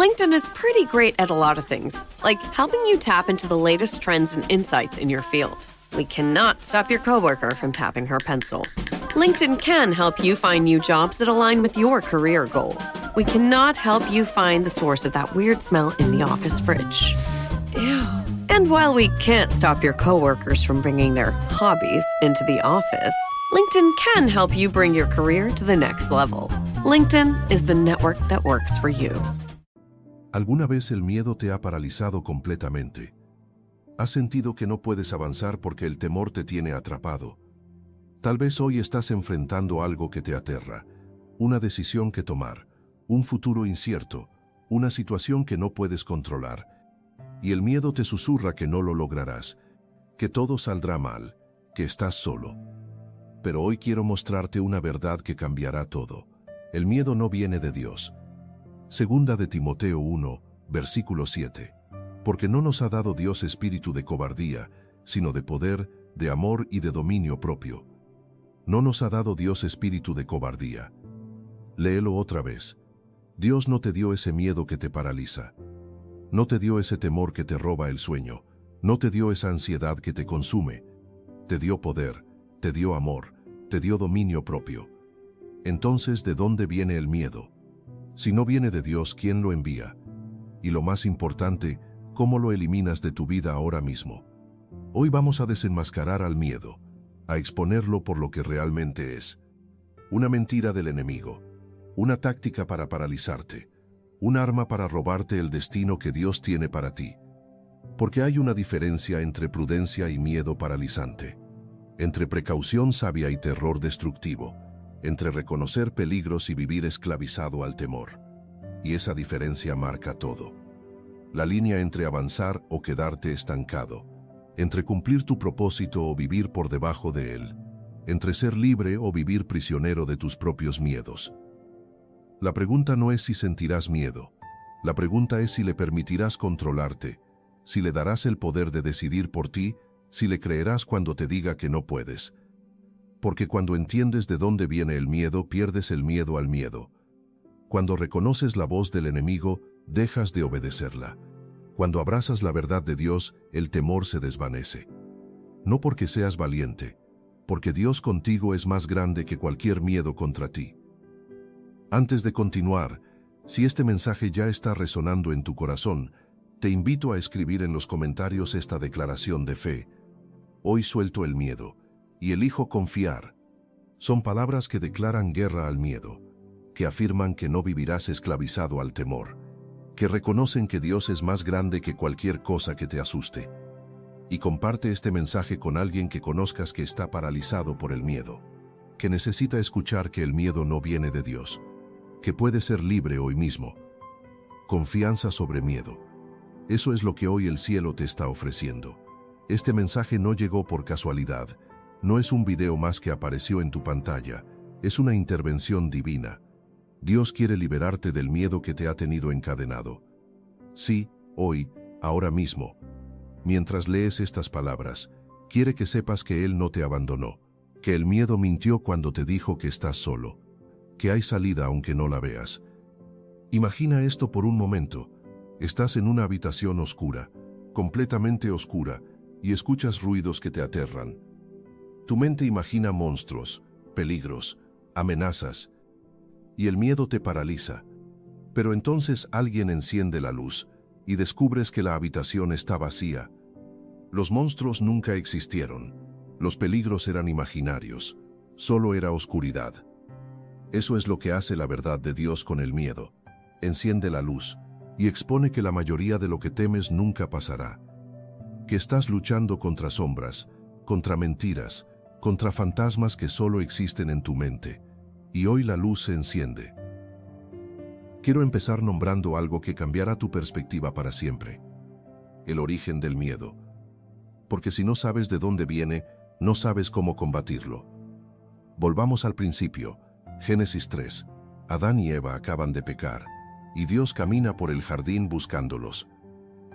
LinkedIn is pretty great at a lot of things, like helping you tap into the latest trends and insights in your field. We cannot stop your coworker from tapping her pencil. LinkedIn can help you find new jobs that align with your career goals. We cannot help you find the source of that weird smell in the office fridge. Ew. And while we can't stop your coworkers from bringing their hobbies into the office, LinkedIn can help you bring your career to the next level. LinkedIn is the network that works for you. ¿Alguna vez el miedo te ha paralizado completamente? ¿Has sentido que no puedes avanzar porque el temor te tiene atrapado? Tal vez hoy estás enfrentando algo que te aterra, una decisión que tomar, un futuro incierto, una situación que no puedes controlar, y el miedo te susurra que no lo lograrás, que todo saldrá mal, que estás solo. Pero hoy quiero mostrarte una verdad que cambiará todo. El miedo no viene de Dios. Segunda de Timoteo 1, versículo 7. Porque no nos ha dado Dios espíritu de cobardía, sino de poder, de amor y de dominio propio. No nos ha dado Dios espíritu de cobardía. Léelo otra vez. Dios no te dio ese miedo que te paraliza. No te dio ese temor que te roba el sueño. No te dio esa ansiedad que te consume. Te dio poder, te dio amor, te dio dominio propio. Entonces, ¿de dónde viene el miedo? Si no viene de Dios, ¿quién lo envía? Y lo más importante, ¿cómo lo eliminas de tu vida ahora mismo? Hoy vamos a desenmascarar al miedo, a exponerlo por lo que realmente es. Una mentira del enemigo, una táctica para paralizarte, un arma para robarte el destino que Dios tiene para ti. Porque hay una diferencia entre prudencia y miedo paralizante, entre precaución sabia y terror destructivo, entre reconocer peligros y vivir esclavizado al temor. Y esa diferencia marca todo. La línea entre avanzar o quedarte estancado, entre cumplir tu propósito o vivir por debajo de él, entre ser libre o vivir prisionero de tus propios miedos. La pregunta no es si sentirás miedo, la pregunta es si le permitirás controlarte, si le darás el poder de decidir por ti, si le creerás cuando te diga que no puedes. Porque cuando entiendes de dónde viene el miedo, pierdes el miedo al miedo. Cuando reconoces la voz del enemigo, dejas de obedecerla. Cuando abrazas la verdad de Dios, el temor se desvanece. No porque seas valiente, porque Dios contigo es más grande que cualquier miedo contra ti. Antes de continuar, si este mensaje ya está resonando en tu corazón, te invito a escribir en los comentarios esta declaración de fe. Hoy suelto el miedo y elijo confiar. Son palabras que declaran guerra al miedo, que afirman que no vivirás esclavizado al temor, que reconocen que Dios es más grande que cualquier cosa que te asuste. Y comparte este mensaje con alguien que conozcas que está paralizado por el miedo, que necesita escuchar que el miedo no viene de Dios, que puede ser libre hoy mismo. Confianza sobre miedo. Eso es lo que hoy el cielo te está ofreciendo. Este mensaje no llegó por casualidad. No es un video más que apareció en tu pantalla, es una intervención divina. Dios quiere liberarte del miedo que te ha tenido encadenado. Sí, hoy, ahora mismo. Mientras lees estas palabras, quiere que sepas que Él no te abandonó, que el miedo mintió cuando te dijo que estás solo, que hay salida aunque no la veas. Imagina esto por un momento. Estás en una habitación oscura, completamente oscura, y escuchas ruidos que te aterran. Tu mente imagina monstruos, peligros, amenazas, y el miedo te paraliza. Pero entonces alguien enciende la luz, y descubres que la habitación está vacía. Los monstruos nunca existieron, los peligros eran imaginarios, solo era oscuridad. Eso es lo que hace la verdad de Dios con el miedo. Enciende la luz, y expone que la mayoría de lo que temes nunca pasará. Que estás luchando contra sombras, contra mentiras, contra fantasmas que solo existen en tu mente, y hoy la luz se enciende. Quiero empezar nombrando algo que cambiará tu perspectiva para siempre: el origen del miedo. Porque si no sabes de dónde viene, no sabes cómo combatirlo. Volvamos al principio, Génesis 3. Adán y Eva acaban de pecar, y Dios camina por el jardín buscándolos.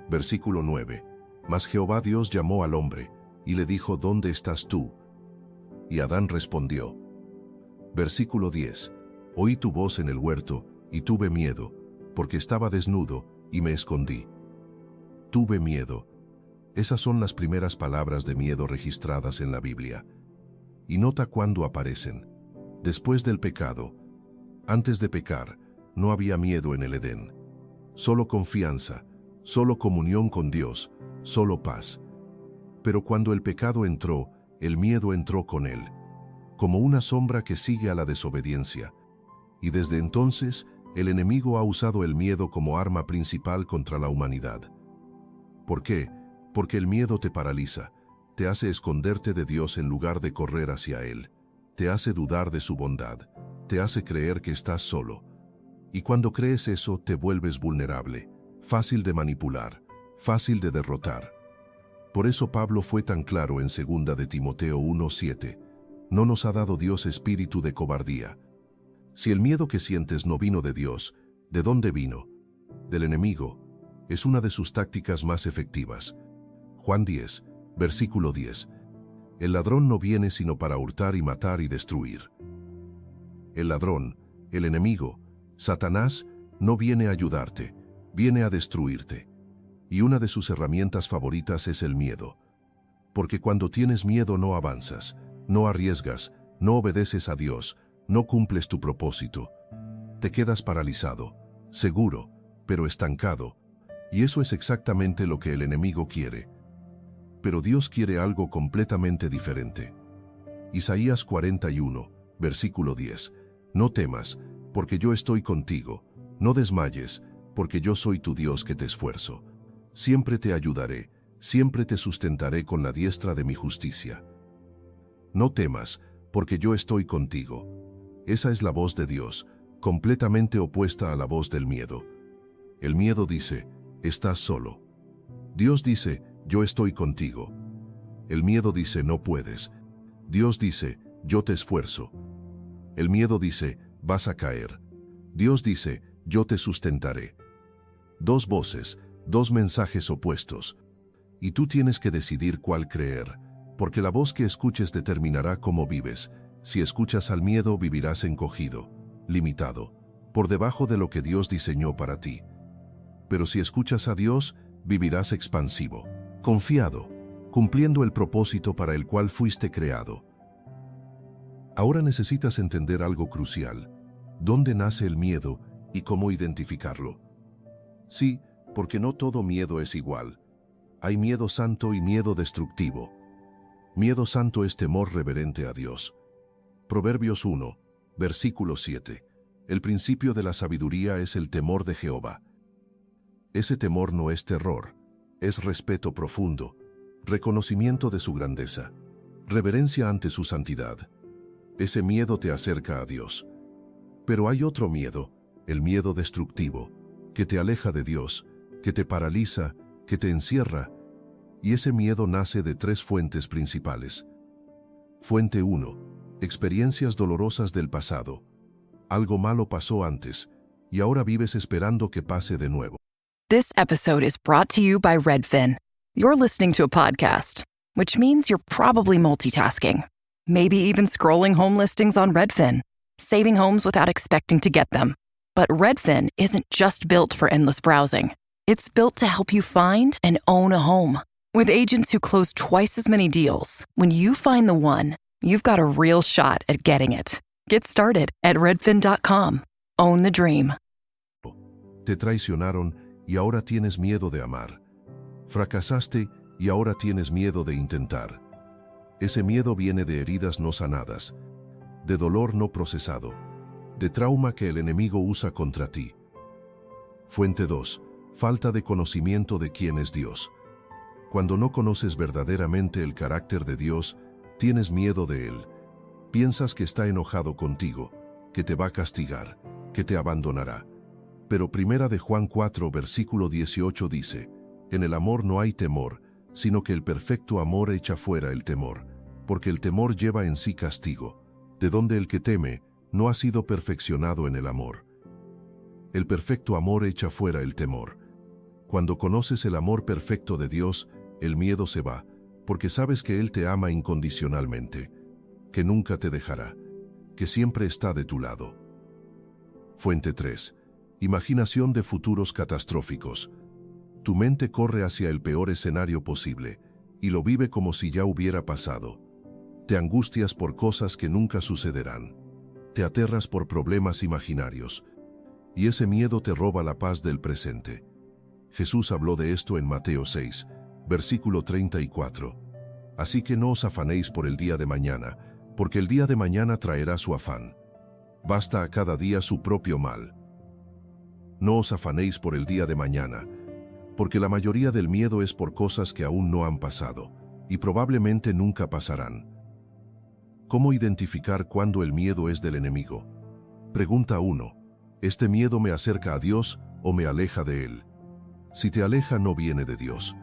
Versículo 9. Mas Jehová Dios llamó al hombre, y le dijo: ¿Dónde estás tú? Y Adán respondió. Versículo 10. Oí tu voz en el huerto, y tuve miedo, porque estaba desnudo y me escondí. Tuve miedo. Esas son las primeras palabras de miedo registradas en la Biblia. Y nota cuándo aparecen. Después del pecado. Antes de pecar, no había miedo en el Edén. Solo confianza, solo comunión con Dios, solo paz. Pero cuando el pecado entró, el miedo entró con él, como una sombra que sigue a la desobediencia. Y desde entonces, el enemigo ha usado el miedo como arma principal contra la humanidad. ¿Por qué? Porque el miedo te paraliza, te hace esconderte de Dios en lugar de correr hacia Él, te hace dudar de su bondad, te hace creer que estás solo. Y cuando crees eso, te vuelves vulnerable, fácil de manipular, fácil de derrotar. Por eso Pablo fue tan claro en 2 de Timoteo 1:7. No nos ha dado Dios espíritu de cobardía. Si el miedo que sientes no vino de Dios, ¿de dónde vino? Del enemigo. Es una de sus tácticas más efectivas. Juan 10, versículo 10. El ladrón no viene sino para hurtar y matar y destruir. El ladrón, el enemigo, Satanás, no viene a ayudarte, viene a destruirte. Y una de sus herramientas favoritas es el miedo. Porque cuando tienes miedo no avanzas, no arriesgas, no obedeces a Dios, no cumples tu propósito. Te quedas paralizado, seguro, pero estancado. Y eso es exactamente lo que el enemigo quiere. Pero Dios quiere algo completamente diferente. Isaías 41, versículo 10. No temas, porque yo estoy contigo. No desmayes, porque yo soy tu Dios que te esfuerzo. Siempre te ayudaré, siempre te sustentaré con la diestra de mi justicia. No temas, porque yo estoy contigo. Esa es la voz de Dios, completamente opuesta a la voz del miedo. El miedo dice, estás solo. Dios dice, yo estoy contigo. El miedo dice, no puedes. Dios dice, yo te esfuerzo. El miedo dice, vas a caer. Dios dice, yo te sustentaré. Dos voces, dos mensajes opuestos. Y tú tienes que decidir cuál creer, porque la voz que escuches determinará cómo vives. Si escuchas al miedo, vivirás encogido, limitado, por debajo de lo que Dios diseñó para ti. Pero si escuchas a Dios, vivirás expansivo, confiado, cumpliendo el propósito para el cual fuiste creado. Ahora necesitas entender algo crucial: ¿dónde nace el miedo y cómo identificarlo? Sí, porque no todo miedo es igual. Hay miedo santo y miedo destructivo. Miedo santo es temor reverente a Dios. Proverbios 1, versículo 7. El principio de la sabiduría es el temor de Jehová. Ese temor no es terror, es respeto profundo, reconocimiento de su grandeza, reverencia ante su santidad. Ese miedo te acerca a Dios. Pero hay otro miedo, el miedo destructivo, que te aleja de Dios, que te paraliza, que te encierra, y ese miedo nace de tres fuentes principales. Fuente 1. Experiencias dolorosas del pasado. Algo malo pasó antes, y ahora vives esperando que pase de nuevo. This episode is brought to you by Redfin. You're listening to a podcast, which means you're probably multitasking. Maybe even scrolling home listings on Redfin, saving homes without expecting to get them. But Redfin isn't just built for endless browsing. It's built to help you find and own a home. With agents who close twice as many deals, when you find the one, you've got a real shot at getting it. Get started at redfin.com. Own the dream. Te traicionaron y ahora tienes miedo de amar. Fracasaste y ahora tienes miedo de intentar. Ese miedo viene de heridas no sanadas, de dolor no procesado, de trauma que el enemigo usa contra ti. Fuente 2. Falta de conocimiento de quién es Dios. Cuando no conoces verdaderamente el carácter de Dios, tienes miedo de Él. Piensas que está enojado contigo, que te va a castigar, que te abandonará. Pero 1 de Juan 4, versículo 18 dice, en el amor no hay temor, sino que el perfecto amor echa fuera el temor, porque el temor lleva en sí castigo, de donde el que teme no ha sido perfeccionado en el amor. El perfecto amor echa fuera el temor. Cuando conoces el amor perfecto de Dios, el miedo se va, porque sabes que Él te ama incondicionalmente, que nunca te dejará, que siempre está de tu lado. Fuente 3. Imaginación de futuros catastróficos. Tu mente corre hacia el peor escenario posible y lo vive como si ya hubiera pasado. Te angustias por cosas que nunca sucederán. Te aterras por problemas imaginarios. Y ese miedo te roba la paz del presente. Jesús habló de esto en Mateo 6, versículo 34. Así que no os afanéis por el día de mañana, porque el día de mañana traerá su afán. Basta a cada día su propio mal. No os afanéis por el día de mañana, porque la mayoría del miedo es por cosas que aún no han pasado, y probablemente nunca pasarán. ¿Cómo identificar cuándo el miedo es del enemigo? Pregunta 1. ¿Este miedo me acerca a Dios o me aleja de Él? Si te aleja, no viene de Dios.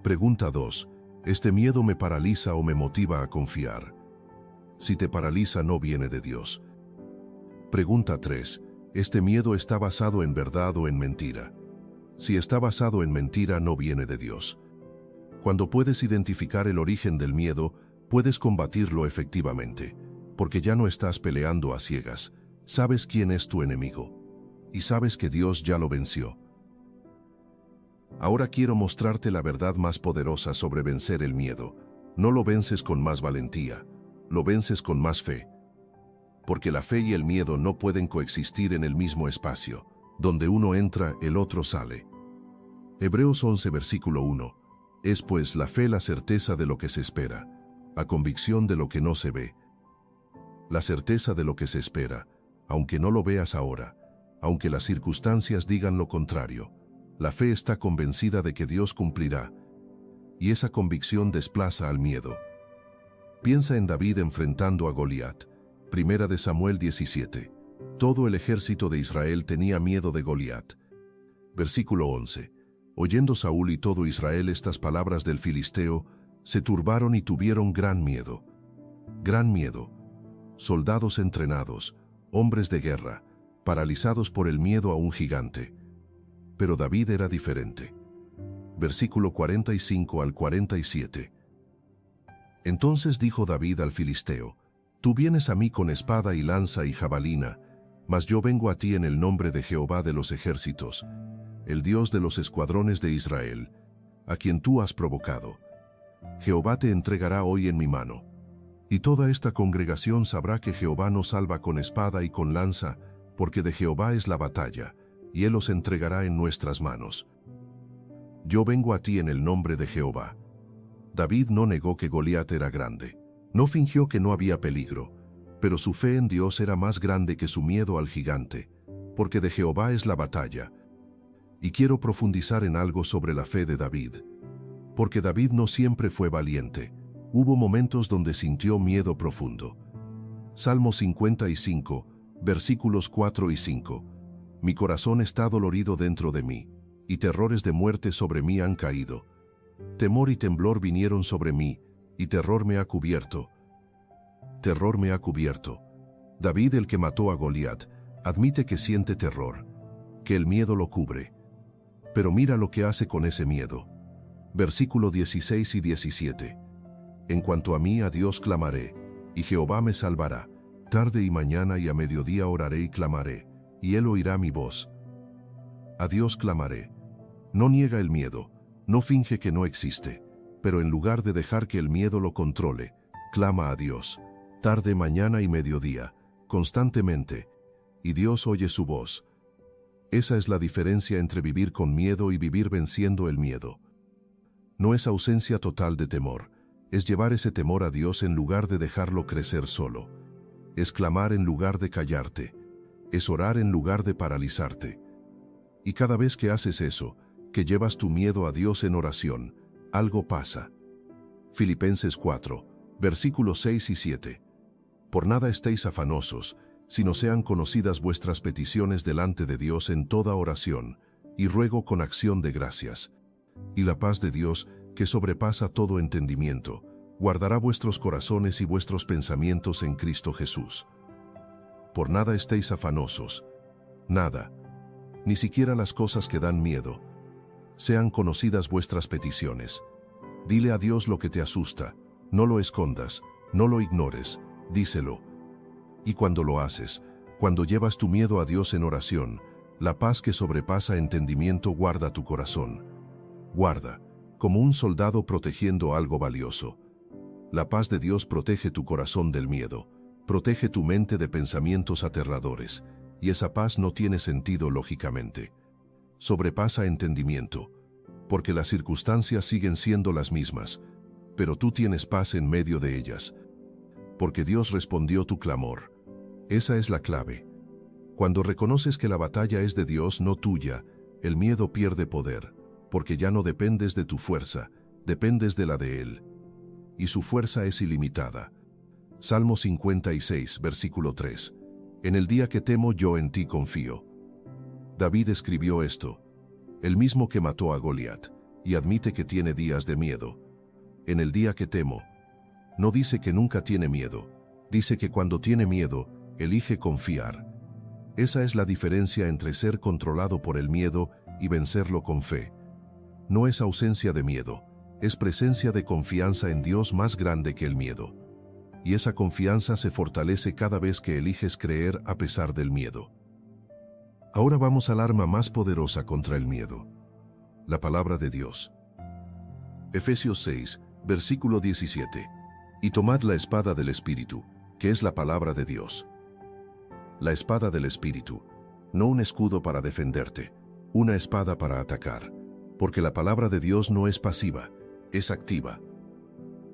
Pregunta 2. ¿Este miedo me paraliza o me motiva a confiar? Si te paraliza, no viene de Dios. Pregunta 3. ¿Este miedo está basado en verdad o en mentira? Si está basado en mentira, no viene de Dios. Cuando puedes identificar el origen del miedo, puedes combatirlo efectivamente, porque ya no estás peleando a ciegas. Sabes quién es tu enemigo, y sabes que Dios ya lo venció. Ahora quiero mostrarte la verdad más poderosa sobre vencer el miedo. No lo vences con más valentía, lo vences con más fe. Porque la fe y el miedo no pueden coexistir en el mismo espacio. Donde uno entra, el otro sale. Hebreos 11, versículo 1. Es pues la fe la certeza de lo que se espera, la convicción de lo que no se ve. La certeza de lo que se espera, aunque no lo veas ahora, aunque las circunstancias digan lo contrario. La fe está convencida de que Dios cumplirá, y esa convicción desplaza al miedo. Piensa en David enfrentando a Goliat. Primera de Samuel 17. Todo el ejército de Israel tenía miedo de Goliat. Versículo 11. Oyendo Saúl y todo Israel estas palabras del filisteo, se turbaron y tuvieron gran miedo. Gran miedo. Soldados entrenados, hombres de guerra, paralizados por el miedo a un gigante. Pero David era diferente. Versículo 45 al 47. Entonces dijo David al filisteo: Tú vienes a mí con espada y lanza y jabalina, mas yo vengo a ti en el nombre de Jehová de los ejércitos, el Dios de los escuadrones de Israel, a quien tú has provocado. Jehová te entregará hoy en mi mano. Y toda esta congregación sabrá que Jehová nos salva con espada y con lanza, porque de Jehová es la batalla, y Él os entregará en nuestras manos. Yo vengo a ti en el nombre de Jehová. David no negó que Goliat era grande. No fingió que no había peligro, pero su fe en Dios era más grande que su miedo al gigante, porque de Jehová es la batalla. Y quiero profundizar en algo sobre la fe de David. Porque David no siempre fue valiente. Hubo momentos donde sintió miedo profundo. Salmo 55, versículos 4 y 5. Mi corazón está dolorido dentro de mí, y terrores de muerte sobre mí han caído. Temor y temblor vinieron sobre mí, y terror me ha cubierto. Terror me ha cubierto. David, el que mató a Goliat, admite que siente terror, que el miedo lo cubre. Pero mira lo que hace con ese miedo. Versículo 16 y 17. En cuanto a mí, a Dios clamaré, y Jehová me salvará. Tarde y mañana y a mediodía oraré y clamaré, y Él oirá mi voz. A Dios clamaré. No niega el miedo, no finge que no existe, pero en lugar de dejar que el miedo lo controle, clama a Dios. Tarde, mañana y mediodía, constantemente, y Dios oye su voz. Esa es la diferencia entre vivir con miedo y vivir venciendo el miedo. No es ausencia total de temor, es llevar ese temor a Dios en lugar de dejarlo crecer solo. Es clamar en lugar de callarte, es orar en lugar de paralizarte. Y cada vez que haces eso, que llevas tu miedo a Dios en oración, algo pasa. Filipenses 4, versículos 6 y 7. Por nada estéis afanosos, sino sean conocidas vuestras peticiones delante de Dios en toda oración, y ruego con acción de gracias. Y la paz de Dios, que sobrepasa todo entendimiento, guardará vuestros corazones y vuestros pensamientos en Cristo Jesús. Por nada estéis afanosos, nada, ni siquiera las cosas que dan miedo. Sean conocidas vuestras peticiones. Dile a Dios lo que te asusta, no lo escondas, no lo ignores, díselo. Y cuando lo haces, cuando llevas tu miedo a Dios en oración, La paz que sobrepasa entendimiento guarda tu corazón. Guarda, como un soldado protegiendo algo valioso. La paz de Dios protege tu corazón del miedo, protege tu mente de pensamientos aterradores, y esa paz no tiene sentido lógicamente. Sobrepasa entendimiento, porque las circunstancias siguen siendo las mismas, pero tú tienes paz en medio de ellas, porque Dios respondió tu clamor. Esa es la clave. Cuando reconoces que la batalla es de Dios, no tuya, el miedo pierde poder, porque ya no dependes de tu fuerza, dependes de la de Él. Y su fuerza es ilimitada. Salmo 56, versículo 3. En el día que temo, yo en ti confío. David escribió esto, el mismo que mató a Goliat, y admite que tiene días de miedo. En el día que temo, no dice que nunca tiene miedo, dice que cuando tiene miedo, elige confiar. Esa es la diferencia entre ser controlado por el miedo y vencerlo con fe. No es ausencia de miedo, es presencia de confianza en Dios más grande que el miedo. Y esa confianza se fortalece cada vez que eliges creer a pesar del miedo. Ahora vamos al arma más poderosa contra el miedo. La palabra de Dios. Efesios 6, versículo 17. Y tomad la espada del Espíritu, que es la palabra de Dios. La espada del Espíritu, no un escudo para defenderte, una espada para atacar, porque la palabra de Dios no es pasiva, es activa.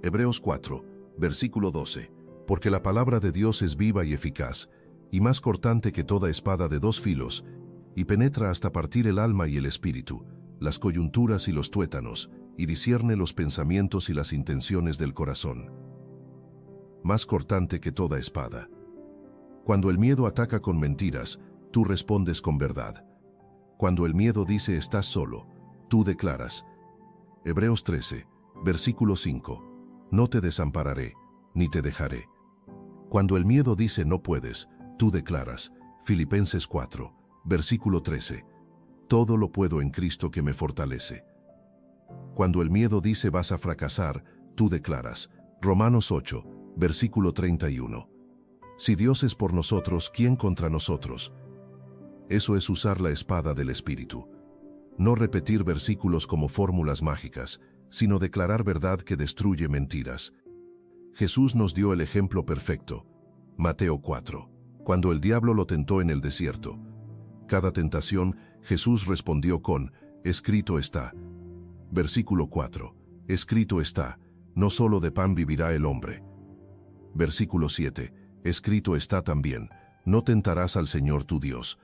Hebreos 4, versículo 12. Porque la palabra de Dios es viva y eficaz, y más cortante que toda espada de dos filos, y penetra hasta partir el alma y el espíritu, las coyunturas y los tuétanos, y discierne los pensamientos y las intenciones del corazón. Más cortante que toda espada. Cuando el miedo ataca con mentiras, tú respondes con verdad. Cuando el miedo dice estás solo, tú declaras. Hebreos 13, versículo 5. No te desampararé, ni te dejaré. Cuando el miedo dice no puedes, tú declaras. Filipenses 4, versículo 13. Todo lo puedo en Cristo que me fortalece. Cuando el miedo dice vas a fracasar, tú declaras. Romanos 8, versículo 31. Si Dios es por nosotros, ¿quién contra nosotros? Eso es usar la espada del Espíritu. No repetir versículos como fórmulas mágicas, sino declarar verdad que destruye mentiras. Jesús nos dio el ejemplo perfecto. Mateo 4. Cuando el diablo lo tentó en el desierto. Cada tentación, Jesús respondió con, escrito está. Versículo 4. Escrito está, no solo de pan vivirá el hombre. Versículo 7. Escrito está también, no tentarás al Señor tu Dios.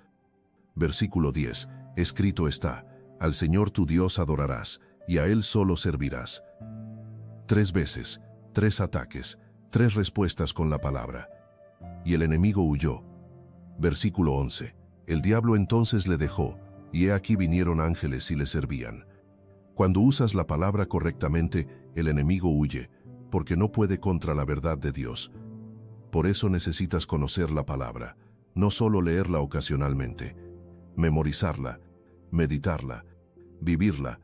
Versículo 10. Escrito está, al Señor tu Dios adorarás, y a Él solo servirás. 3 veces, 3 ataques, 3 respuestas con la palabra. Y el enemigo huyó. Versículo 11. El diablo entonces le dejó, y he aquí vinieron ángeles y le servían. Cuando usas la palabra correctamente, el enemigo huye, porque no puede contra la verdad de Dios. Por eso necesitas conocer la palabra, no solo leerla ocasionalmente, memorizarla, meditarla, vivirla,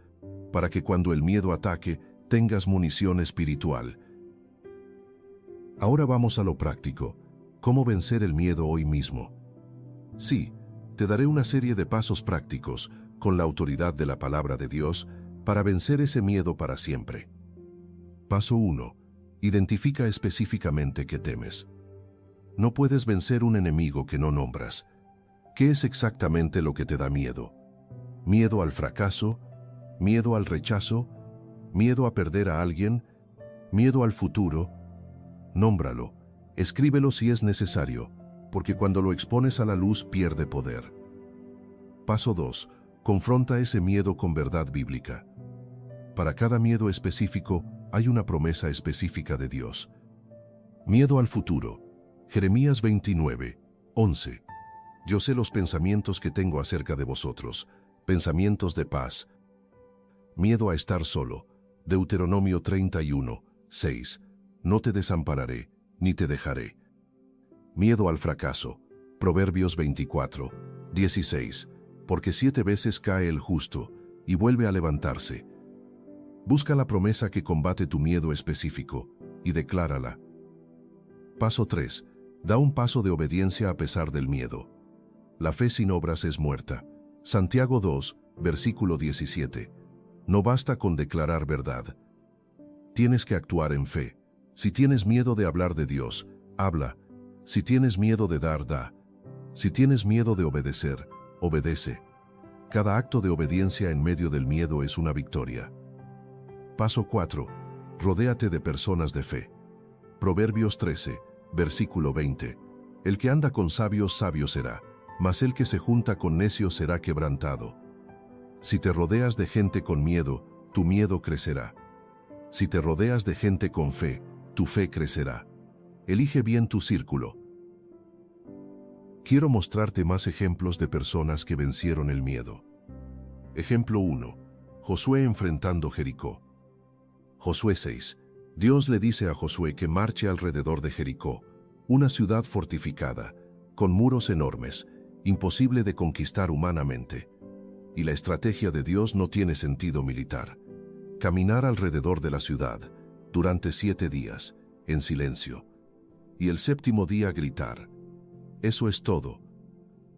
para que cuando el miedo ataque, tengas munición espiritual. Ahora vamos a lo práctico. ¿Cómo vencer el miedo hoy mismo? Sí, te daré una serie de pasos prácticos, con la autoridad de la palabra de Dios, para vencer ese miedo para siempre. Paso 1. Identifica específicamente qué temes. No puedes vencer un enemigo que no nombras. ¿Qué es exactamente lo que te da miedo? ¿Miedo al fracaso? ¿Miedo al rechazo? ¿Miedo a perder a alguien? ¿Miedo al futuro? Nómbralo. Escríbelo si es necesario, porque cuando lo expones a la luz pierde poder. Paso 2. Confronta ese miedo con verdad bíblica. Para cada miedo específico, hay una promesa específica de Dios. Miedo al futuro. Jeremías 29, 11. Yo sé los pensamientos que tengo acerca de vosotros, pensamientos de paz. Miedo a estar solo. Deuteronomio 31, 6. No te desampararé, ni te dejaré. Miedo al fracaso. Proverbios 24, 16. Porque 7 veces cae el justo, y vuelve a levantarse. Busca la promesa que combate tu miedo específico, y declárala. Paso 3. Da un paso de obediencia a pesar del miedo. La fe sin obras es muerta. Santiago 2, versículo 17. No basta con declarar verdad. Tienes que actuar en fe. Si tienes miedo de hablar de Dios, habla. Si tienes miedo de dar, da. Si tienes miedo de obedecer, obedece. Cada acto de obediencia en medio del miedo es una victoria. Paso 4. Rodéate de personas de fe. Proverbios 13, versículo 20. El que anda con sabios, sabio será, mas el que se junta con necios será quebrantado. Si te rodeas de gente con miedo, tu miedo crecerá. Si te rodeas de gente con fe, tu fe crecerá. Elige bien tu círculo. Quiero mostrarte más ejemplos de personas que vencieron el miedo. Ejemplo 1. Josué enfrentando Jericó. Josué 6. Dios le dice a Josué que marche alrededor de Jericó, una ciudad fortificada, con muros enormes, imposible de conquistar humanamente. Y la estrategia de Dios no tiene sentido militar. Caminar alrededor de la ciudad, durante 7 días, en silencio. Y el 7º día gritar. Eso es todo.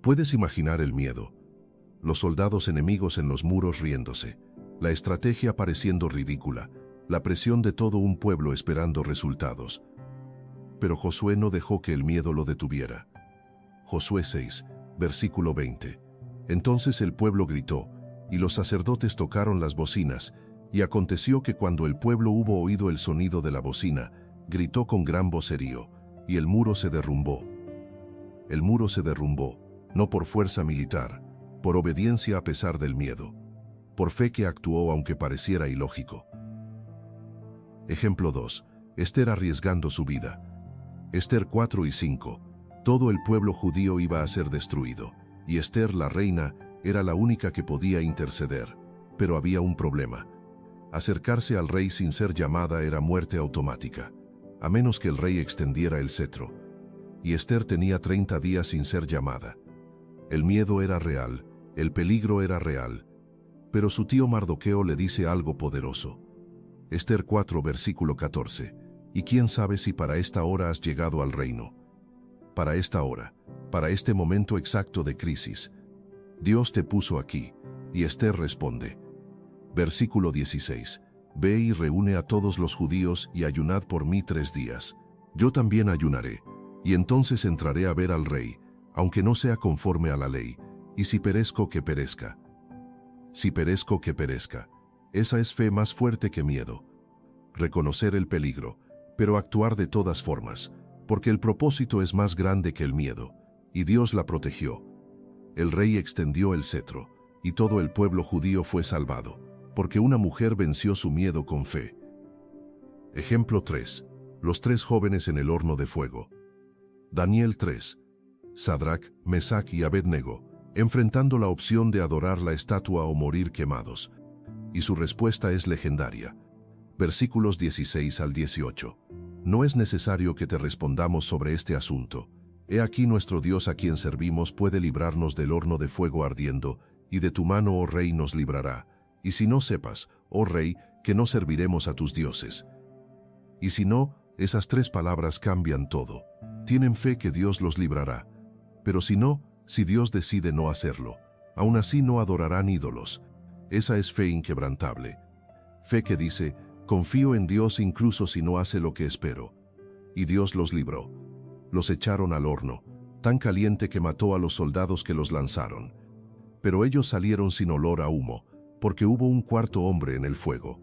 Puedes imaginar el miedo. Los soldados enemigos en los muros riéndose, la estrategia pareciendo ridícula, la presión de todo un pueblo esperando resultados. Pero Josué no dejó que el miedo lo detuviera. Josué 6, versículo 20. Entonces el pueblo gritó, y los sacerdotes tocaron las bocinas, y aconteció que cuando el pueblo hubo oído el sonido de la bocina, gritó con gran vocerío, y el muro se derrumbó. El muro se derrumbó, no por fuerza militar, por obediencia a pesar del miedo, por fe que actuó aunque pareciera ilógico. Ejemplo 2. Ester arriesgando su vida. Ester 4 y 5. Todo el pueblo judío iba a ser destruido, y Ester, la reina, era la única que podía interceder. Pero había un problema. Acercarse al rey sin ser llamada era muerte automática, a menos que el rey extendiera el cetro. Y Ester tenía 30 días sin ser llamada. El miedo era real, el peligro era real. Pero su tío Mardoqueo le dice algo poderoso. Ester 4, versículo 14. Y quién sabe si para esta hora has llegado al reino. Para esta hora, para este momento exacto de crisis. Dios te puso aquí. Y Ester responde. Versículo 16. Ve y reúne a todos los judíos y ayunad por mí 3 días. Yo también ayunaré, y entonces entraré a ver al rey, aunque no sea conforme a la ley, y si perezco, que perezca. Si perezco, que perezca. Esa es fe más fuerte que miedo. Reconocer el peligro, pero actuar de todas formas, porque el propósito es más grande que el miedo, y Dios la protegió. El rey extendió el cetro, y todo el pueblo judío fue salvado, porque una mujer venció su miedo con fe. Ejemplo 3. Los 3 jóvenes en el horno de fuego. Daniel 3. Sadrac, Mesac y Abednego, enfrentando la opción de adorar la estatua o morir quemados. Y su respuesta es legendaria. Versículos 16 al 18. No es necesario que te respondamos sobre este asunto. He aquí nuestro Dios a quien servimos puede librarnos del horno de fuego ardiendo, y de tu mano, oh rey, nos librará. Y si no sepas, oh rey, que no serviremos a tus dioses. Y si no, esas 3 palabras cambian todo. Tienen fe que Dios los librará. Pero si no, si Dios decide no hacerlo, aún así no adorarán ídolos. Esa es fe inquebrantable. Fe que dice, confío en Dios incluso si no hace lo que espero. Y Dios los libró. Los echaron al horno, tan caliente que mató a los soldados que los lanzaron. Pero ellos salieron sin olor a humo, porque hubo un 4.º hombre en el fuego.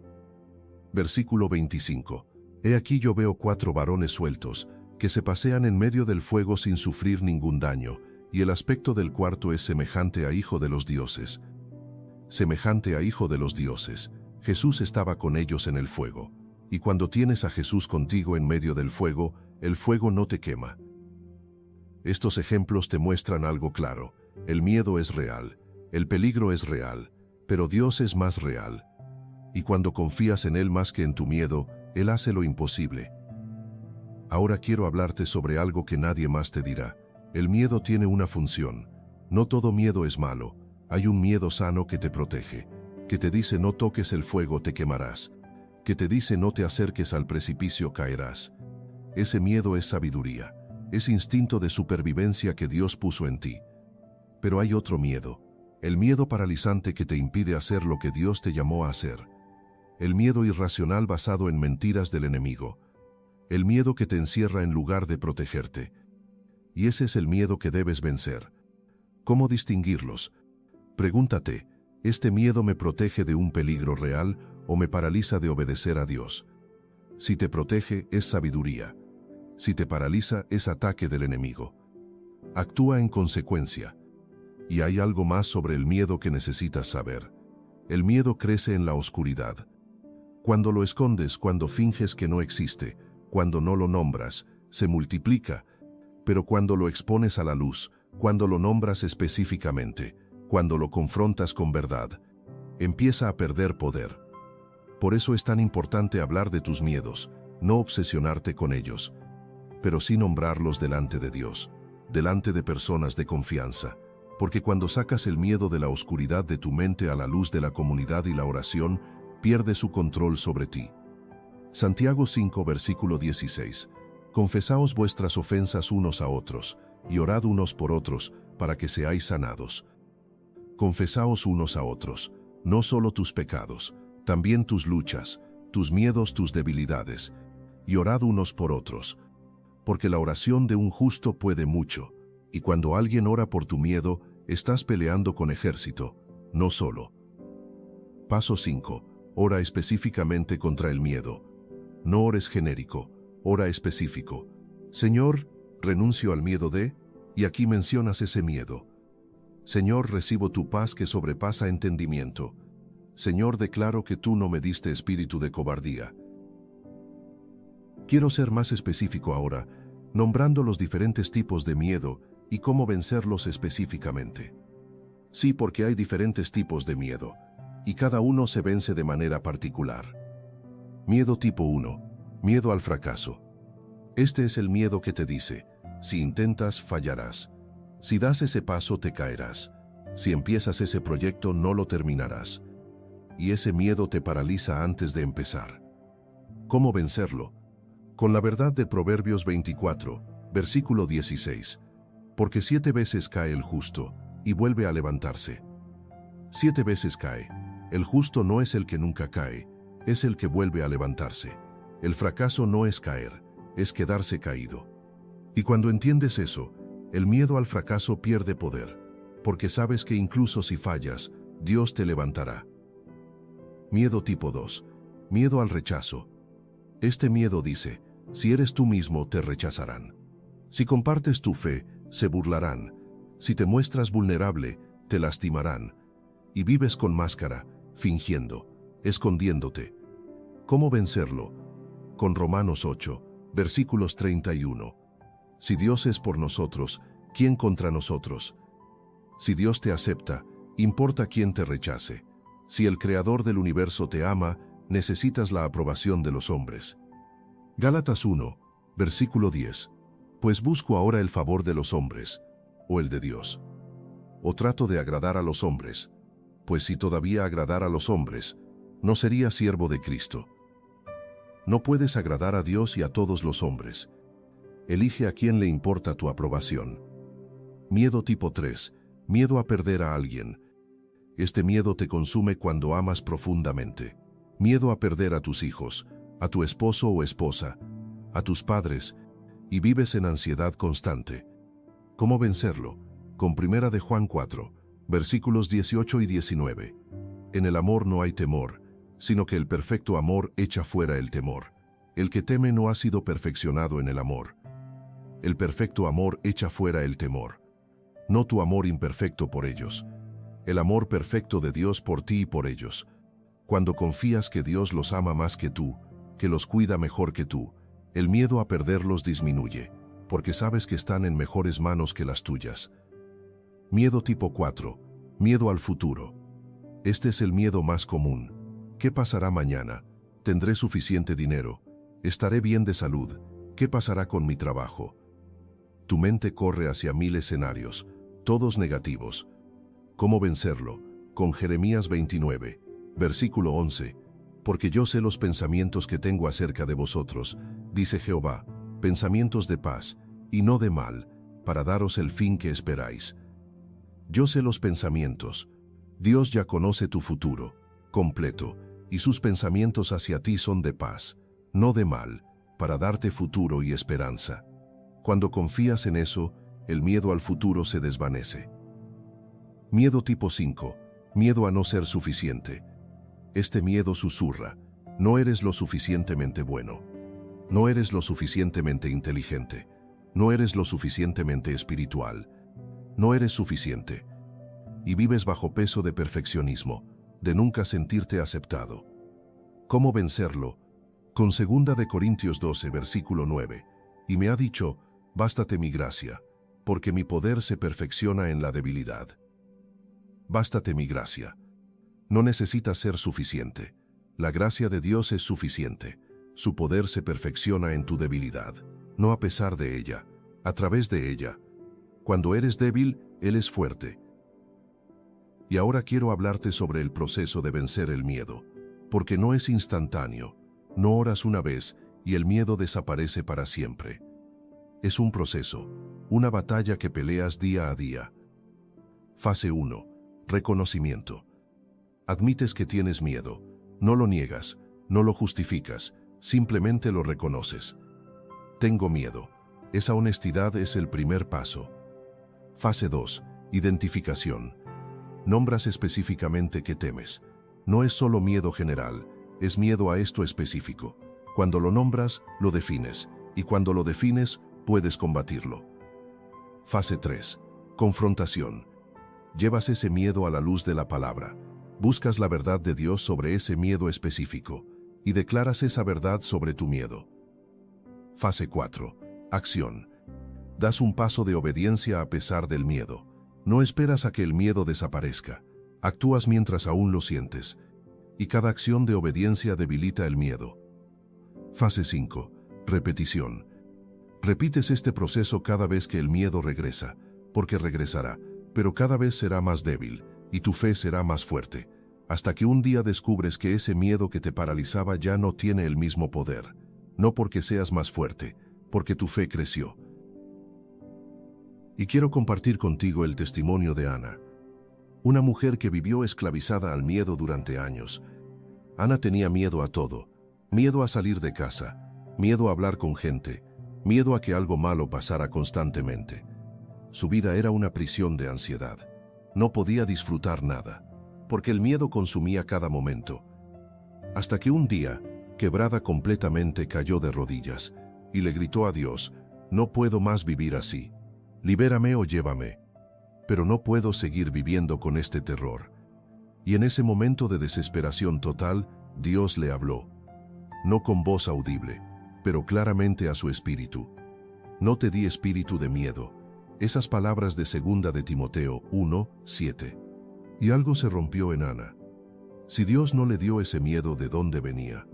Versículo 25. He aquí yo veo 4 varones sueltos, que se pasean en medio del fuego sin sufrir ningún daño, y el aspecto del cuarto es semejante a hijo de los dioses. Semejante a hijo de los dioses. Jesús estaba con ellos en el fuego. Y cuando tienes a Jesús contigo en medio del fuego, el fuego no te quema. Estos ejemplos te muestran algo claro. El miedo es real, el peligro es real, pero Dios es más real. Y cuando confías en Él más que en tu miedo, Él hace lo imposible. Ahora quiero hablarte sobre algo que nadie más te dirá. El miedo tiene una función. No todo miedo es malo. Hay un miedo sano que te protege, que te dice no toques el fuego, te quemarás, que te dice no te acerques al precipicio, caerás. Ese miedo es sabiduría, es instinto de supervivencia que Dios puso en ti. Pero hay otro miedo, el miedo paralizante que te impide hacer lo que Dios te llamó a hacer. El miedo irracional basado en mentiras del enemigo. El miedo que te encierra en lugar de protegerte. Y ese es el miedo que debes vencer. ¿Cómo distinguirlos? Pregúntate, ¿este miedo me protege de un peligro real o me paraliza de obedecer a Dios? Si te protege, es sabiduría. Si te paraliza, es ataque del enemigo. Actúa en consecuencia. Y hay algo más sobre el miedo que necesitas saber. El miedo crece en la oscuridad. Cuando lo escondes, cuando finges que no existe, cuando no lo nombras, se multiplica. Pero cuando lo expones a la luz, cuando lo nombras específicamente, cuando lo confrontas con verdad, empieza a perder poder. Por eso es tan importante hablar de tus miedos, no obsesionarte con ellos, pero sí nombrarlos delante de Dios, delante de personas de confianza, porque cuando sacas el miedo de la oscuridad de tu mente a la luz de la comunidad y la oración, pierde su control sobre ti. Santiago 5, versículo 16. Confesaos vuestras ofensas unos a otros, y orad unos por otros, para que seáis sanados. Confesaos unos a otros, no solo tus pecados, también tus luchas, tus miedos, tus debilidades, y orad unos por otros, porque la oración de un justo puede mucho, y cuando alguien ora por tu miedo, estás peleando con ejército, no solo. Paso 5. Ora específicamente contra el miedo. No ores genérico, ora específico. Señor, renuncio al miedo de, y aquí mencionas ese miedo. Señor, recibo tu paz que sobrepasa entendimiento. Señor, declaro que tú no me diste espíritu de cobardía. Quiero ser más específico ahora, nombrando los diferentes tipos de miedo y cómo vencerlos específicamente. Sí, porque hay diferentes tipos de miedo, y cada uno se vence de manera particular. Miedo tipo 1. Miedo al fracaso. Este es el miedo que te dice, si intentas, fallarás. Si das ese paso, te caerás. Si empiezas ese proyecto, no lo terminarás. Y ese miedo te paraliza antes de empezar. ¿Cómo vencerlo? Con la verdad de Proverbios 24, versículo 16. Porque 7 veces cae el justo, y vuelve a levantarse. 7 veces cae. El justo no es el que nunca cae, es el que vuelve a levantarse. El fracaso no es caer, es quedarse caído. Y cuando entiendes eso, el miedo al fracaso pierde poder, porque sabes que incluso si fallas, Dios te levantará. Miedo tipo 2. Miedo al rechazo. Este miedo dice, si eres tú mismo, te rechazarán. Si compartes tu fe, se burlarán. Si te muestras vulnerable, te lastimarán. Y vives con máscara, fingiendo, escondiéndote. ¿Cómo vencerlo? Con Romanos 8, versículos 31. Si Dios es por nosotros, ¿quién contra nosotros? Si Dios te acepta, importa quién te rechace. Si el Creador del universo te ama, necesitas la aprobación de los hombres. Gálatas 1, versículo 10. Pues busco ahora el favor de los hombres, o el de Dios. O trato de agradar a los hombres, pues si todavía agradara a los hombres, no sería siervo de Cristo. No puedes agradar a Dios y a todos los hombres. Elige a quién le importa tu aprobación. Miedo tipo 3. Miedo a perder a alguien. Este miedo te consume cuando amas profundamente. Miedo a perder a tus hijos, a tu esposo o esposa, a tus padres, y vives en ansiedad constante. ¿Cómo vencerlo? Con 1 de Juan 4, versículos 18 y 19. En el amor no hay temor, sino que el perfecto amor echa fuera el temor. El que teme no ha sido perfeccionado en el amor. El perfecto amor echa fuera el temor. No tu amor imperfecto por ellos. El amor perfecto de Dios por ti y por ellos. Cuando confías que Dios los ama más que tú, que los cuida mejor que tú, el miedo a perderlos disminuye, porque sabes que están en mejores manos que las tuyas. Miedo tipo 4. Miedo al futuro. Este es el miedo más común. ¿Qué pasará mañana? ¿Tendré suficiente dinero? ¿Estaré bien de salud? ¿Qué pasará con mi trabajo? Tu mente corre hacia 1000 escenarios, todos negativos. ¿Cómo vencerlo? Con Jeremías 29, versículo 11. Porque yo sé los pensamientos que tengo acerca de vosotros, dice Jehová, pensamientos de paz, y no de mal, para daros el fin que esperáis. Yo sé los pensamientos. Dios ya conoce tu futuro, completo, y sus pensamientos hacia ti son de paz, no de mal, para darte futuro y esperanza. Cuando confías en eso, el miedo al futuro se desvanece. Miedo tipo 5. Miedo a no ser suficiente. Este miedo susurra: no eres lo suficientemente bueno. No eres lo suficientemente inteligente. No eres lo suficientemente espiritual. No eres suficiente. Y vives bajo peso de perfeccionismo, de nunca sentirte aceptado. ¿Cómo vencerlo? Con 2 Corintios 12, versículo 9. Y me ha dicho: bástate mi gracia, porque mi poder se perfecciona en la debilidad. Bástate mi gracia. No necesitas ser suficiente. La gracia de Dios es suficiente. Su poder se perfecciona en tu debilidad, no a pesar de ella, a través de ella. Cuando eres débil, Él es fuerte. Y ahora quiero hablarte sobre el proceso de vencer el miedo, porque no es instantáneo. No oras una vez y el miedo desaparece para siempre. Es un proceso, una batalla que peleas día a día. Fase 1. Reconocimiento. Admites que tienes miedo. No lo niegas, no lo justificas, simplemente lo reconoces. Tengo miedo. Esa honestidad es el primer paso. Fase 2. Identificación. Nombras específicamente qué temes. No es solo miedo general, es miedo a esto específico. Cuando lo nombras, lo defines, y cuando lo defines, puedes combatirlo. Fase 3. Confrontación. Llevas ese miedo a la luz de la palabra. Buscas la verdad de Dios sobre ese miedo específico, y declaras esa verdad sobre tu miedo. Fase 4. Acción. Das un paso de obediencia a pesar del miedo. No esperas a que el miedo desaparezca. Actúas mientras aún lo sientes, y cada acción de obediencia debilita el miedo. Fase 5. Repetición. Repites este proceso cada vez que el miedo regresa, porque regresará, pero cada vez será más débil, y tu fe será más fuerte, hasta que un día descubres que ese miedo que te paralizaba ya no tiene el mismo poder, no porque seas más fuerte, porque tu fe creció. Y quiero compartir contigo el testimonio de Ana, una mujer que vivió esclavizada al miedo durante años. Ana tenía miedo a todo, miedo a salir de casa, miedo a hablar con gente, miedo a que algo malo pasara constantemente. Su vida era una prisión de ansiedad. No podía disfrutar nada, porque el miedo consumía cada momento. Hasta que un día, quebrada completamente, cayó de rodillas y le gritó a Dios: no puedo más vivir así. Libérame o llévame. Pero no puedo seguir viviendo con este terror. Y en ese momento de desesperación total, Dios le habló. No con voz audible, pero claramente a su espíritu. No te di espíritu de miedo. Esas palabras de 2 de Timoteo 1:7. Y algo se rompió en Ana. Si Dios no le dio ese miedo, ¿de dónde venía?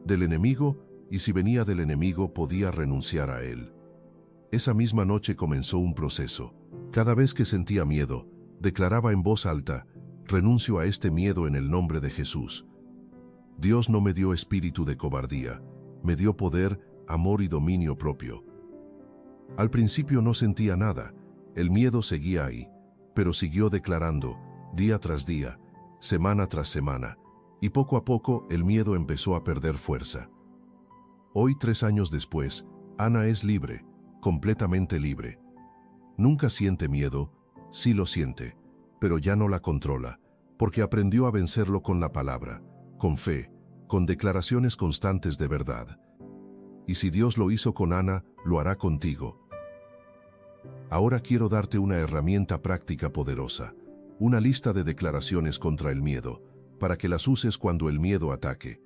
Del enemigo, y si venía del enemigo, podía renunciar a él. Esa misma noche comenzó un proceso. Cada vez que sentía miedo, declaraba en voz alta: renuncio a este miedo en el nombre de Jesús. Dios no me dio espíritu de cobardía, me dio poder, amor y dominio propio. Al principio no sentía nada, el miedo seguía ahí, pero siguió declarando, día tras día, semana tras semana, y poco a poco el miedo empezó a perder fuerza. Hoy, 3 años después, Ana es libre, completamente libre. Nunca siente miedo, sí lo siente, pero ya no la controla, porque aprendió a vencerlo con la palabra, con fe, con declaraciones constantes de verdad. Y si Dios lo hizo con Ana, lo hará contigo. Ahora quiero darte una herramienta práctica poderosa, una lista de declaraciones contra el miedo, para que las uses cuando el miedo ataque.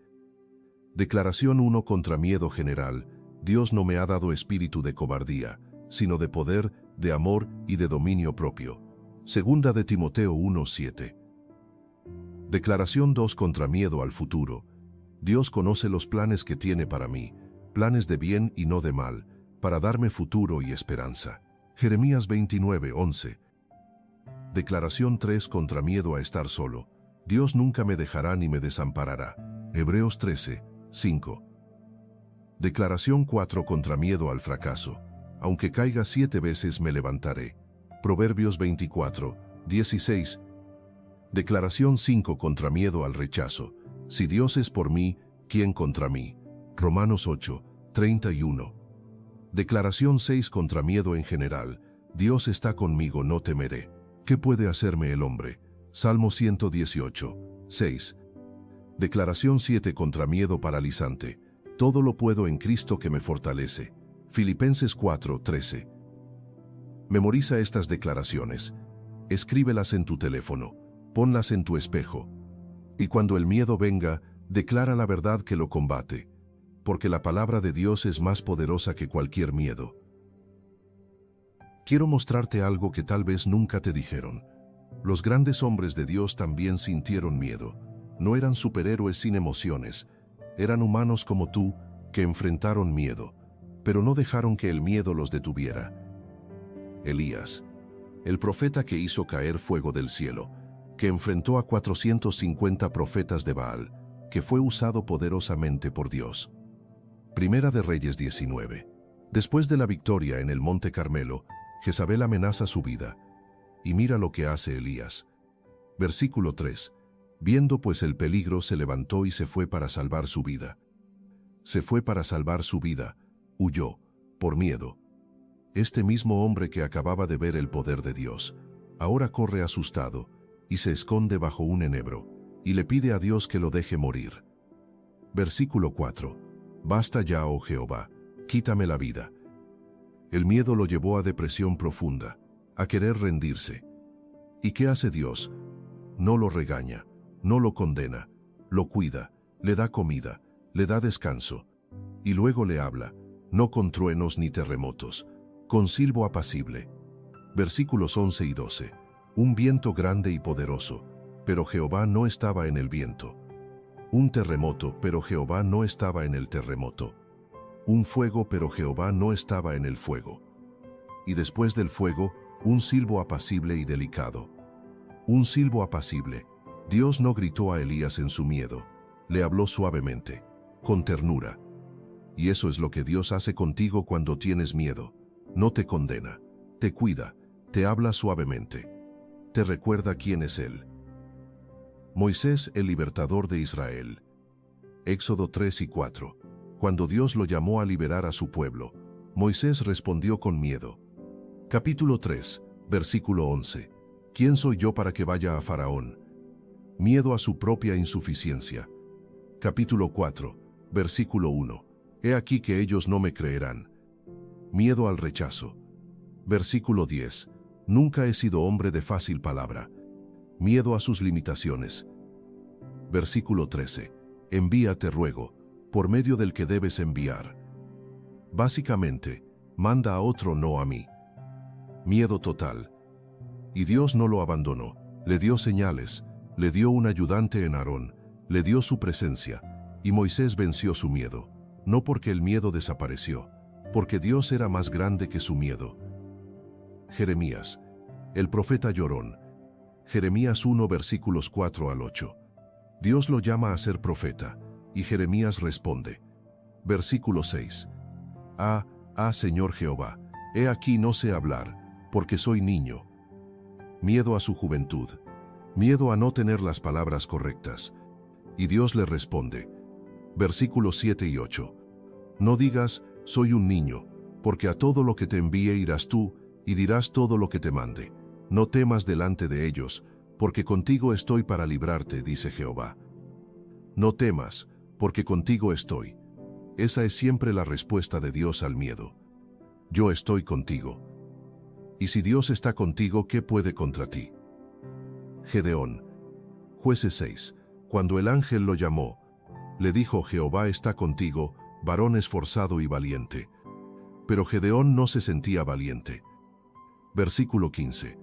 Declaración 1 contra miedo general. Dios no me ha dado espíritu de cobardía, sino de poder, de amor y de dominio propio. 2 de Timoteo 1:7. Declaración 2 contra miedo al futuro. Dios conoce los planes que tiene para mí, planes de bien y no de mal, para darme futuro y esperanza. Jeremías 29:11. Declaración 3 contra miedo a estar solo. Dios nunca me dejará ni me desamparará. Hebreos 13:5. Declaración 4 contra miedo al fracaso. Aunque caiga 7 veces me levantaré. Proverbios 24, 16. Declaración 5 contra miedo al rechazo. Si Dios es por mí, ¿quién contra mí? Romanos 8, 31. Declaración 6 contra miedo en general. Dios está conmigo, no temeré. ¿Qué puede hacerme el hombre? Salmo 118, 6. Declaración 7 contra miedo paralizante. Todo lo puedo en Cristo que me fortalece. Filipenses 4, 13. Memoriza estas declaraciones. Escríbelas en tu teléfono. Ponlas en tu espejo. Y cuando el miedo venga, declara la verdad que lo combate. Porque la palabra de Dios es más poderosa que cualquier miedo. Quiero mostrarte algo que tal vez nunca te dijeron. Los grandes hombres de Dios también sintieron miedo. No eran superhéroes sin emociones. Eran humanos como tú, que enfrentaron miedo, pero no dejaron que el miedo los detuviera. Elías, el profeta que hizo caer fuego del cielo, que enfrentó a 450 profetas de Baal, que fue usado poderosamente por Dios. Primera de Reyes 19. Después de la victoria en el Monte Carmelo, Jezabel amenaza su vida. Y mira lo que hace Elías. Versículo 3. Viendo pues el peligro, se levantó y se fue para salvar su vida. Se fue para salvar su vida, huyó, por miedo. Este mismo hombre que acababa de ver el poder de Dios, ahora corre asustado, y se esconde bajo un enebro, y le pide a Dios que lo deje morir. Versículo 4. Basta ya, oh Jehová, quítame la vida. El miedo lo llevó a depresión profunda, a querer rendirse. ¿Y qué hace Dios? No lo regaña, no lo condena, lo cuida, le da comida, le da descanso. Y luego le habla, no con truenos ni terremotos, con silbo apacible. Versículos 11 y 12. Un viento grande y poderoso, pero Jehová no estaba en el viento. Un terremoto, pero Jehová no estaba en el terremoto. Un fuego, pero Jehová no estaba en el fuego. Y después del fuego, un silbo apacible y delicado. Un silbo apacible. Dios no gritó a Elías en su miedo, le habló suavemente, con ternura. Y eso es lo que Dios hace contigo cuando tienes miedo. No te condena, te cuida, te habla suavemente. Te recuerda quién es Él. Moisés, el libertador de Israel. Éxodo 3 y 4. Cuando Dios lo llamó a liberar a su pueblo, Moisés respondió con miedo. Capítulo 3, versículo 11. ¿Quién soy yo para que vaya a Faraón? Miedo a su propia insuficiencia. Capítulo 4, versículo 1. He aquí que ellos no me creerán. Miedo al rechazo. Versículo 10. Nunca he sido hombre de fácil palabra. Miedo a sus limitaciones. Versículo 13. Envíate, ruego, por medio del que debes enviar. Básicamente, manda a otro, no a mí. Miedo total. Y Dios no lo abandonó, le dio señales, le dio un ayudante en Aarón, le dio su presencia, y Moisés venció su miedo, no porque el miedo desapareció, porque Dios era más grande que su miedo. Jeremías, el profeta llorón. Jeremías 1 versículos 4 al 8. Dios lo llama a ser profeta, y Jeremías responde. Versículo 6. Señor Jehová, he aquí no sé hablar, porque soy niño. Miedo a su juventud, miedo a no tener las palabras correctas. Y Dios le responde. Versículos 7 y 8. No digas, soy un niño, porque a todo lo que te envíe irás tú, y dirás todo lo que te mande. No temas delante de ellos, porque contigo estoy para librarte, dice Jehová. No temas, porque contigo estoy. Esa es siempre la respuesta de Dios al miedo. Yo estoy contigo. Y si Dios está contigo, ¿qué puede contra ti? Gedeón. Jueces 6. Cuando el ángel lo llamó, le dijo, Jehová está contigo, varón esforzado y valiente. Pero Gedeón no se sentía valiente. Versículo 15.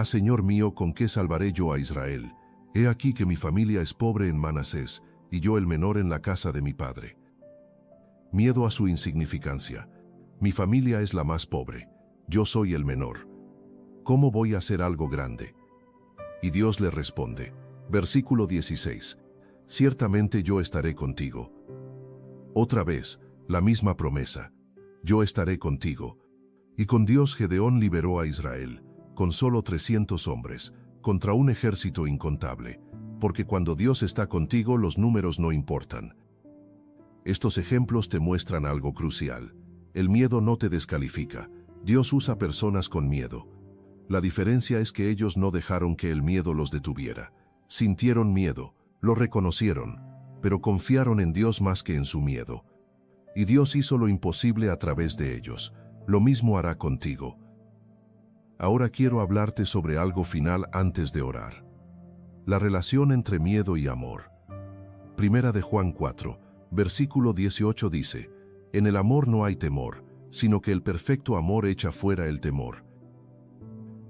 Señor mío, ¿con qué salvaré yo a Israel? He aquí que mi familia es pobre en Manasés, y yo el menor en la casa de mi padre. Miedo a su insignificancia. Mi familia es la más pobre, yo soy el menor. ¿Cómo voy a hacer algo grande? Y Dios le responde. Versículo 16. Ciertamente yo estaré contigo. Otra vez, la misma promesa. Yo estaré contigo. Y con Dios Gedeón liberó a Israel, con solo 300 hombres, contra un ejército incontable, porque cuando Dios está contigo los números no importan. Estos ejemplos te muestran algo crucial. El miedo no te descalifica. Dios usa personas con miedo. La diferencia es que ellos no dejaron que el miedo los detuviera. Sintieron miedo, lo reconocieron, pero confiaron en Dios más que en su miedo. Y Dios hizo lo imposible a través de ellos. Lo mismo hará contigo. Ahora quiero hablarte sobre algo final antes de orar. La relación entre miedo y amor. Primera de Juan 4, versículo 18 dice: En el amor no hay temor, sino que el perfecto amor echa fuera el temor.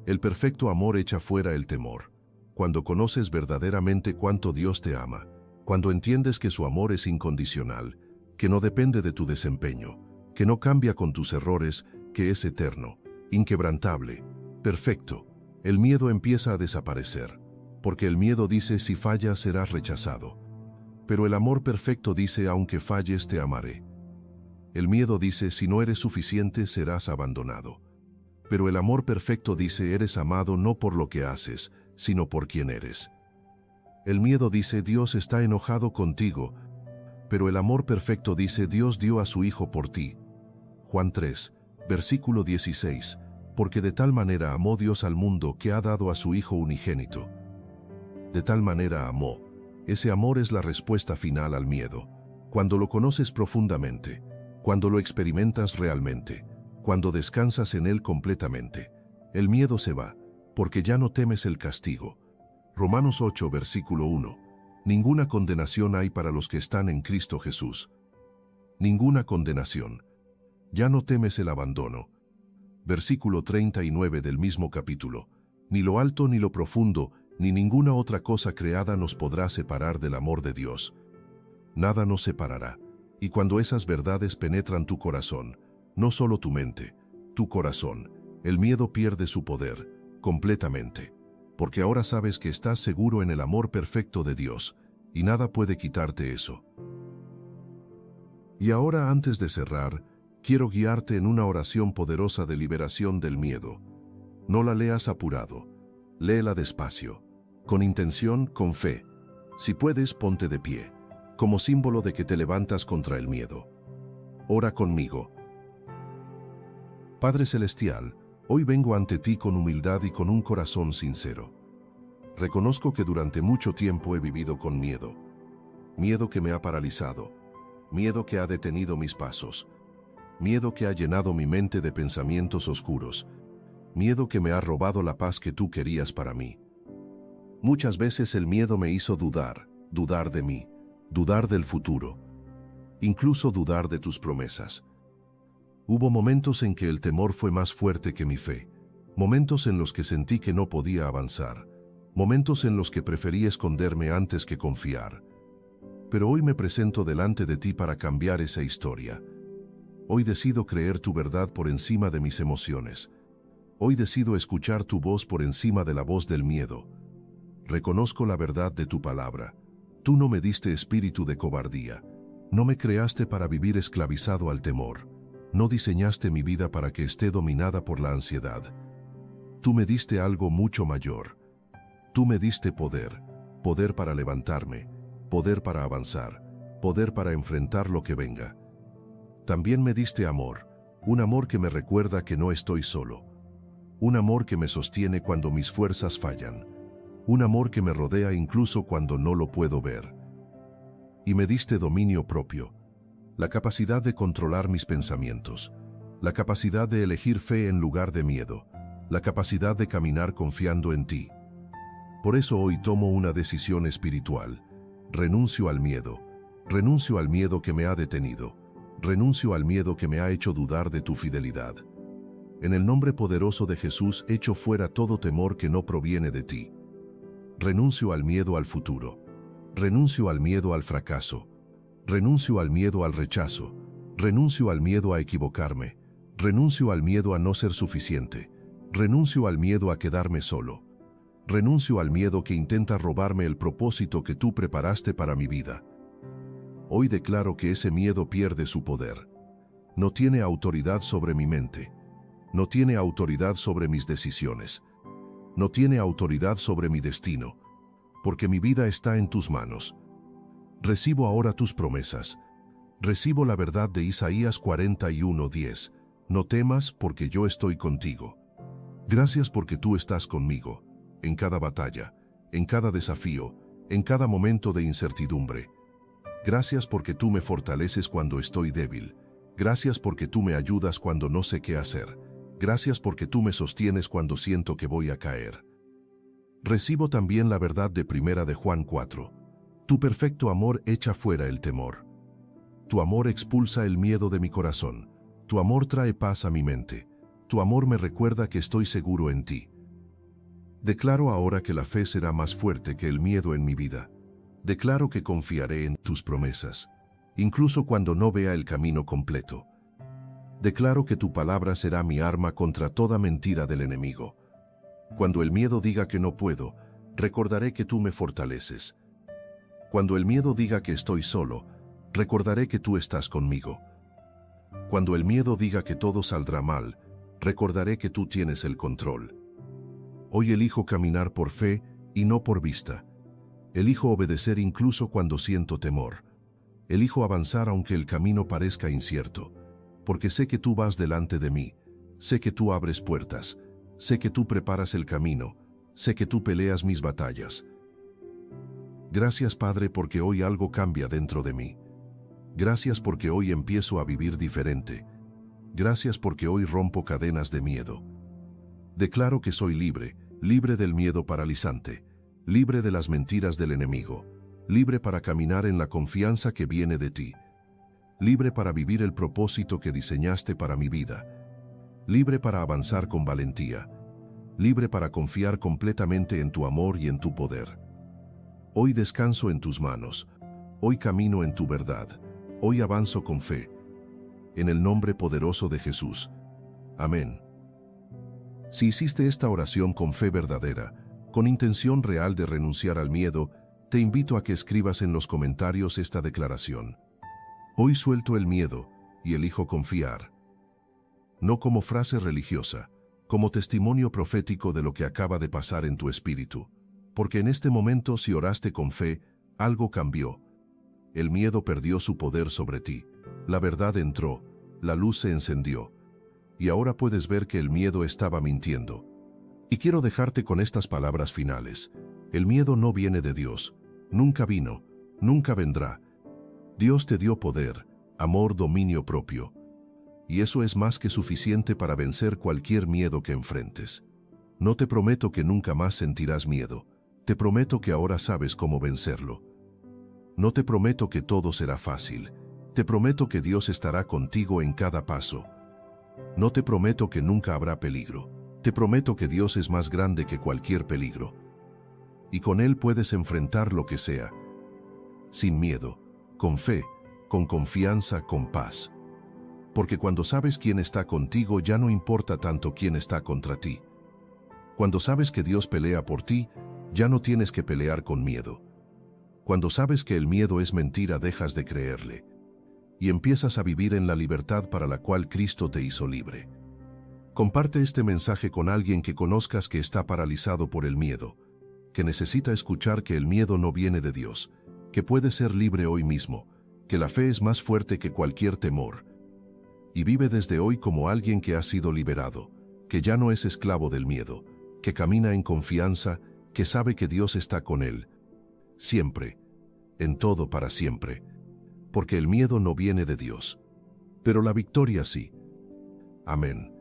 El perfecto amor echa fuera el temor. Cuando conoces verdaderamente cuánto Dios te ama, cuando entiendes que su amor es incondicional, que no depende de tu desempeño, que no cambia con tus errores, que es eterno, inquebrantable, perfecto, el miedo empieza a desaparecer, porque el miedo dice: si fallas serás rechazado. Pero el amor perfecto dice: aunque falles te amaré. El miedo dice: si no eres suficiente serás abandonado. Pero el amor perfecto dice: eres amado no por lo que haces, sino por quien eres. El miedo dice: Dios está enojado contigo, pero el amor perfecto dice: Dios dio a su Hijo por ti. Juan 3, versículo 16, porque de tal manera amó Dios al mundo que ha dado a su Hijo unigénito. De tal manera amó. Ese amor es la respuesta final al miedo. Cuando lo conoces profundamente, cuando lo experimentas realmente, cuando descansas en él completamente, el miedo se va, porque ya no temes el castigo. Romanos 8, versículo 1. Ninguna condenación hay para los que están en Cristo Jesús. Ninguna condenación. Ya no temes el abandono. Versículo 39 del mismo capítulo. Ni lo alto ni lo profundo, ni ninguna otra cosa creada nos podrá separar del amor de Dios. Nada nos separará. Y cuando esas verdades penetran tu corazón, no solo tu mente, tu corazón, el miedo pierde su poder, completamente. Porque ahora sabes que estás seguro en el amor perfecto de Dios, y nada puede quitarte eso. Y ahora, antes de cerrar, quiero guiarte en una oración poderosa de liberación del miedo. No la leas apurado, léela despacio, con intención, con fe. Si puedes, ponte de pie, como símbolo de que te levantas contra el miedo. Ora conmigo. Padre Celestial, hoy vengo ante ti con humildad y con un corazón sincero. Reconozco que durante mucho tiempo he vivido con miedo. Miedo que me ha paralizado. Miedo que ha detenido mis pasos. Miedo que ha llenado mi mente de pensamientos oscuros. Miedo que me ha robado la paz que tú querías para mí. Muchas veces el miedo me hizo dudar, dudar de mí, dudar del futuro, incluso dudar de tus promesas. Hubo momentos en que el temor fue más fuerte que mi fe, momentos en los que sentí que no podía avanzar, momentos en los que preferí esconderme antes que confiar. Pero hoy me presento delante de ti para cambiar esa historia. Hoy decido creer tu verdad por encima de mis emociones. Hoy decido escuchar tu voz por encima de la voz del miedo. Reconozco la verdad de tu palabra. Tú no me diste espíritu de cobardía. No me creaste para vivir esclavizado al temor. No diseñaste mi vida para que esté dominada por la ansiedad. Tú me diste algo mucho mayor. Tú me diste poder, poder para levantarme, poder para avanzar, poder para enfrentar lo que venga. También me diste amor, un amor que me recuerda que no estoy solo. Un amor que me sostiene cuando mis fuerzas fallan. Un amor que me rodea incluso cuando no lo puedo ver. Y me diste dominio propio, la capacidad de controlar mis pensamientos, la capacidad de elegir fe en lugar de miedo, la capacidad de caminar confiando en ti. Por eso hoy tomo una decisión espiritual. Renuncio al miedo que me ha detenido, renuncio al miedo que me ha hecho dudar de tu fidelidad. En el nombre poderoso de Jesús echo fuera todo temor que no proviene de ti. Renuncio al miedo al futuro, renuncio al miedo al fracaso, renuncio al miedo al rechazo, renuncio al miedo a equivocarme, renuncio al miedo a no ser suficiente, renuncio al miedo a quedarme solo, renuncio al miedo que intenta robarme el propósito que tú preparaste para mi vida. Hoy declaro que ese miedo pierde su poder. No tiene autoridad sobre mi mente, no tiene autoridad sobre mis decisiones. no tiene autoridad sobre mi destino, porque mi vida está en tus manos. Recibo ahora tus promesas. Recibo la verdad de Isaías 41:10. No temas, porque yo estoy contigo. Gracias porque tú estás conmigo, en cada batalla, en cada desafío, en cada momento de incertidumbre. Gracias porque tú me fortaleces cuando estoy débil. Gracias porque tú me ayudas cuando no sé qué hacer. Gracias porque tú me sostienes cuando siento que voy a caer. Recibo también la verdad de 1 de Juan 4. Tu perfecto amor echa fuera el temor. Tu amor expulsa el miedo de mi corazón. Tu amor trae paz a mi mente. Tu amor me recuerda que estoy seguro en ti. Declaro ahora que la fe será más fuerte que el miedo en mi vida. Declaro que confiaré en tus promesas, incluso cuando no vea el camino completo. Declaro que tu palabra será mi arma contra toda mentira del enemigo. Cuando el miedo diga que no puedo, recordaré que tú me fortaleces. Cuando el miedo diga que estoy solo, recordaré que tú estás conmigo. Cuando el miedo diga que todo saldrá mal, recordaré que tú tienes el control. Hoy elijo caminar por fe y no por vista. Elijo obedecer incluso cuando siento temor. Elijo avanzar aunque el camino parezca incierto, porque sé que tú vas delante de mí, sé que tú abres puertas, sé que tú preparas el camino, sé que tú peleas mis batallas. Gracias, Padre, porque hoy algo cambia dentro de mí. Gracias porque hoy empiezo a vivir diferente. Gracias porque hoy rompo cadenas de miedo. Declaro que soy libre, libre del miedo paralizante, libre de las mentiras del enemigo, libre para caminar en la confianza que viene de ti, libre para vivir el propósito que diseñaste para mi vida, libre para avanzar con valentía, libre para confiar completamente en tu amor y en tu poder. Hoy descanso en tus manos, hoy camino en tu verdad, hoy avanzo con fe. En el nombre poderoso de Jesús. Amén. Si hiciste esta oración con fe verdadera, con intención real de renunciar al miedo, te invito a que escribas en los comentarios esta declaración. Hoy suelto el miedo y elijo confiar. No como frase religiosa, como testimonio profético de lo que acaba de pasar en tu espíritu. Porque en este momento, si oraste con fe, algo cambió. El miedo perdió su poder sobre ti. La verdad entró, la luz se encendió. Y ahora puedes ver que el miedo estaba mintiendo. Y quiero dejarte con estas palabras finales. El miedo no viene de Dios. Nunca vino, nunca vendrá. Dios te dio poder, amor, dominio propio. Y eso es más que suficiente para vencer cualquier miedo que enfrentes. No te prometo que nunca más sentirás miedo. Te prometo que ahora sabes cómo vencerlo. No te prometo que todo será fácil. Te prometo que Dios estará contigo en cada paso. No te prometo que nunca habrá peligro. Te prometo que Dios es más grande que cualquier peligro. Y con Él puedes enfrentar lo que sea. Sin miedo, con fe, con confianza, con paz. Porque cuando sabes quién está contigo, ya no importa tanto quién está contra ti. Cuando sabes que Dios pelea por ti, ya no tienes que pelear con miedo. Cuando sabes que el miedo es mentira, dejas de creerle. Y empiezas a vivir en la libertad para la cual Cristo te hizo libre. Comparte este mensaje con alguien que conozcas que está paralizado por el miedo, que necesita escuchar que el miedo no viene de Dios, que puede ser libre hoy mismo, que la fe es más fuerte que cualquier temor. Y vive desde hoy como alguien que ha sido liberado, que ya no es esclavo del miedo, que camina en confianza, que sabe que Dios está con él, siempre, en todo para siempre, porque el miedo no viene de Dios, pero la victoria sí. Amén.